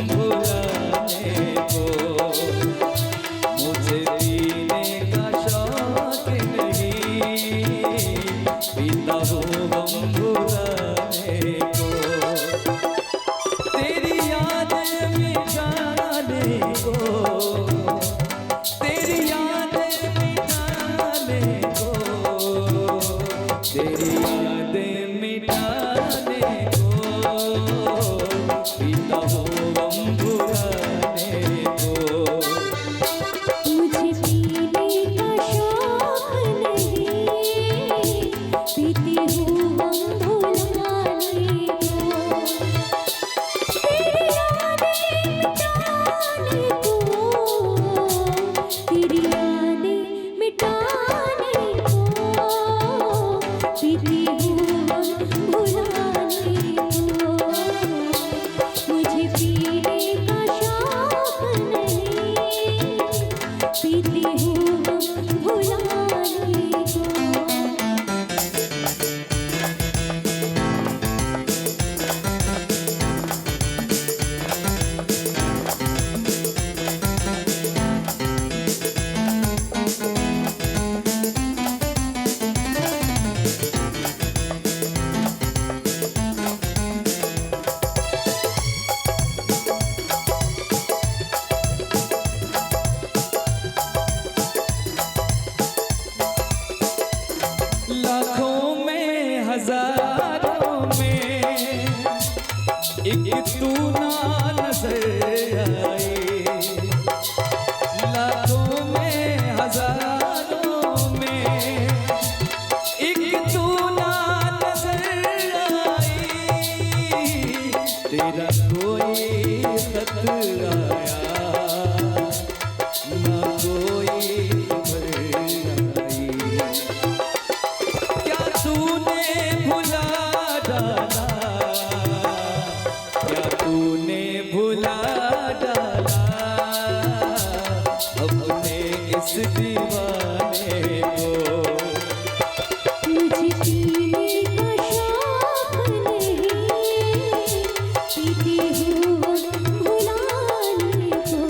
भुलाने को। मुझे पीने का शौक नहीं, पीता हूँ गम भुलाने को। तेरी याद मिटाने को, तेरी याद मिटाने को, तेरी याद मिटाने को, पीता हूँ गम भुलाने को। मुझे पीने का शौक नहीं, पीती हूँ गम भुलाने को। तेरी यादें मिटाने को, तेरी यादें मिटाने को, पीती हूँ गम भुलाने को। मुझे पीने का शौक नहीं, पीती हूँ गम भुलाने को। लाखों में हजारों में एक तू ना नजर आई। लाखों में हजारों में एक तू ना नजर आई। तेरा कोई खत आया ना, कोई खबर आई। क्या तूने भुला डाला, क्या तूने भुला डाला अपने इस दीवाने को। मुझे पीने का शौक नहीं, पीती हूँ गम भुलाने को।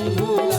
भुलाने